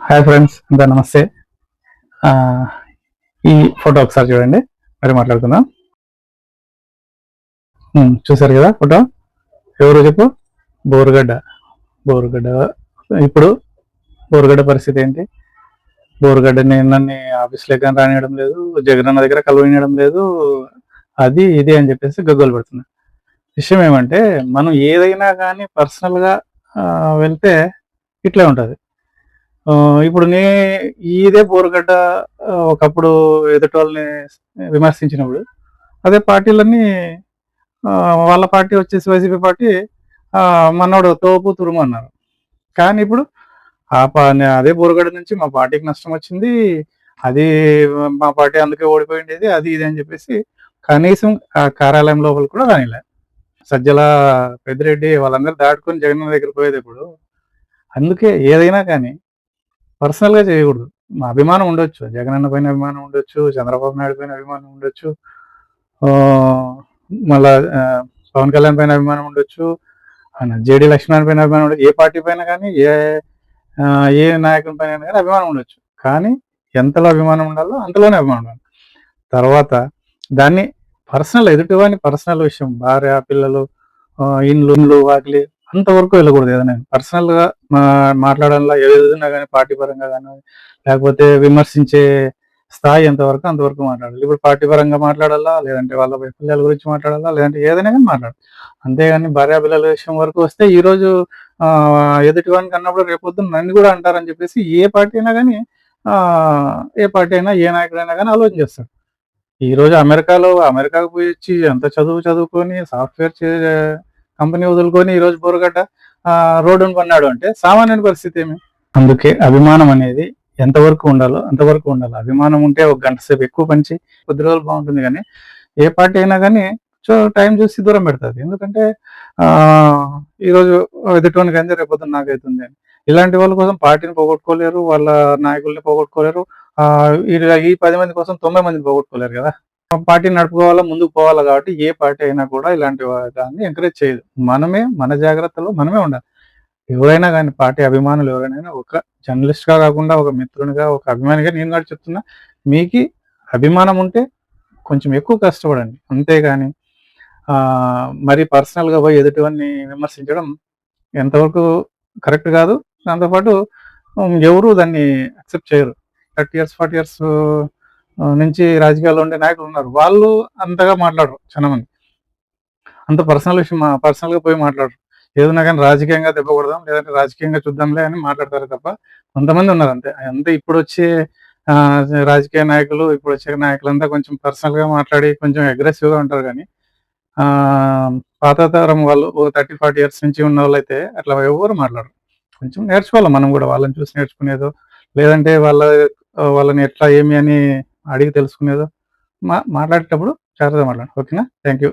Hi friends, అంతా నమస్తే. ఆ, ఈ ఫోటో ఒకసారి చూడండి, మరి మాట్లాడుకుందాం. చూసారు కదా ఫోటో? ఎవరు చెప్పు? బోరుగడ్డ. బోరుగడ్డ. ఇప్పుడు బోరుగడ్డ పరిస్థితి ఏంటి? బోరుగడ్డని నన్ను ఆఫీస్లో కానీ రానియడం లేదు, జగనన్న దగ్గర కలవనియడం లేదు, అది ఇది అని చెప్పేసి గగ్గోలు పెడుతున్నా. విషయం ఏమంటే, మనం ఏదైనా కానీ పర్సనల్గా వెళ్తే ఇట్లే ఉంటుంది. ఇప్పుడు ఇదే బోరుగడ్డ ఒకప్పుడు ఎదుటి వాళ్ళని విమర్శించినప్పుడు అదే పార్టీలన్నీ వాళ్ళ పార్టీ వచ్చేసి వైసీపీ పార్టీ మనోడు తోపు తురుము అన్నారు. కానీ ఇప్పుడు అదే బోరుగడ్డ నుంచి మా పార్టీకి నష్టం వచ్చింది, అది మా పార్టీ అందుకే ఓడిపోయిండేది, అది ఇది అని చెప్పేసి కనీసం ఆ కార్యాలయం లోపల కూడా రానిలే. సజ్జల, పెద్దిరెడ్డి వాళ్ళందరూ దాటుకొని జగన్ దగ్గర పోయేది ఇప్పుడు. అందుకే ఏదైనా కానీ పర్సనల్‌గా చేయకూడదు. మా అభిమానం ఉండొచ్చు. జగనన్న పైన అభిమానం ఉండొచ్చు. చంద్రబాబు నాయుడు పైన అభిమానం ఉండొచ్చు. ఆహ్, మళ్ళా పవన్ కళ్యాణ్ పైన అభిమానం ఉండొచ్చు. జేడీ లక్ష్మీనారాయణ పైన అభిమానం ఉండొచ్చు. ఏ పార్టీ పైన గానీ, ఏ నాయకుని పైన గానీ అభిమానం ఉండొచ్చు. కానీ ఎంతలో అభిమానం ఉండాలో అంతలోనే అభిమానం ఉండాలి. తర్వాత దాన్ని ఎదుటివాని పర్సనల్ విషయం, భార్య, పిల్లలు, ఇండ్లు, వాకిలి అంతవరకు వెళ్ళకూడదు. ఏదైనా పర్సనల్‌గా మాట్లాడాలా, ఏదున్నా గానీ పార్టీ పరంగా గానీ, లేకపోతే విమర్శించే స్థాయి ఎంతవరకు అంతవరకు మాట్లాడాలి. ఇప్పుడు పార్టీ పరంగా మాట్లాడాలా, లేదంటే వాళ్ళ పిల్లల గురించి మాట్లాడాలా, లేదంటే ఏదైనా గానీ మాట్లాడాలి. అంతేగాని భార్యాపిల్లల విషయం వరకు వస్తే ఈరోజు ఎదుటివానికి అన్నప్పుడు రేపొద్దున నన్ను కూడా అంటారని చెప్పేసి ఏ పార్టీ అయినా గానీ, ఏ పార్టీ అయినా, ఏ నాయకుడైనా గానీ ఆలోచించేస్తాడు. ఈరోజు అమెరికాకు పోయొచ్చి ఎంత చదువుకొని సాఫ్ట్‌వేర్ కంపెనీ వదులుకొని ఈరోజు బోరుగడ్డ రోడ్డున పడినాడు అంటే సామాన్యుని పరిస్థితి ఏమి? అందుకే అభిమానం అనేది ఎంతవరకు ఉండాలో అంతవరకు ఉండాలి. అభిమానం ఉంటే ఒక గంట సేపు ఎక్కువ పని చేయి, కొద్ది రోజులు బాగుంటుంది. కానీ ఏ పార్టీ అయినా కానీ టైం చూసి దూరం పెడతది. ఎందుకంటే ఈరోజు ఎదుటోనికి అయితే రేపొద్దున నాకైతుంది అని. ఇలాంటి వాళ్ళ కోసం పార్టీని పోగొట్టుకోలేరు, వాళ్ళ నాయకుల్ని పోగొట్టుకోలేరు. ఈ 10 మంది కోసం 90 మందిని పోగొట్టుకోలేరు కదా! పార్టీని నడుపుకోవాలా, ముందుకు పోవాలా కాబట్టి ఏ పార్టీ అయినా కూడా ఇలాంటి దాన్ని ఎంకరేజ్ చేయదు. మన జాగ్రత్తలో మనమే ఉండాలి. ఎవరైనా గానీ పార్టీ అభిమానులు ఎవరైనా గానీ ఒక జర్నలిస్ట్‌గా కాకుండా, ఒక మిత్రునిగా, ఒక అభిమానిగా నేను కూడా చెప్తున్నా. మీకి అభిమానం ఉంటే కొంచెం ఎక్కువ కష్టపడండి. అంతేగాని మరి పర్సనల్‌గా పోయి ఎదుటివాడిని విమర్శించడం ఎంతవరకు కరెక్ట్ కాదు. దాంతో పాటు ఎవరు దాన్ని యాక్సెప్ట్ చేయరు. 30 ఇయర్స్, 40 ఇయర్స్ నుంచి రాజకీయాల్లో ఉండే నాయకులున్నారు. వాళ్ళు అంతగా మాట్లాడరు చాలామంది. అంత పర్సనల్ విషయం పర్సనల్‌గా పోయి మాట్లాడరు. ఏదున్నా గానీ రాజకీయంగా దెబ్బ కొడదాం, లేదంటే రాజకీయంగా చూద్దాంలే అని మాట్లాడతారే తప్ప కొంతమంది ఉన్నారు అంతే. అంతే ఇప్పుడొచ్చే రాజకీయ నాయకులు, ఇప్పుడొచ్చే నాయకులంతా కొంచెం పర్సనల్‌గా మాట్లాడి కొంచెం అగ్రెసివ్‌గా ఉంటారు గానీ, పాత తరం వాళ్ళు ఓ 30, 40 ఇయర్స్ నుంచి ఉన్నోళ్ళైతే అట్లా ఎవ్వరు మాట్లాడరు. కొంచెం నేర్చుకోవాలి మనం గూడా. వాళ్ళని చూసి నేర్చుకునేదో, లేదంటే వాళ్ళని ఎట్లా ఏమి అని అడిగి తెలుసుకునేదో మాట్లాడేటప్పుడు జాగ్రత్తగా మాట్లాడండి. ఓకేనా? Thank you.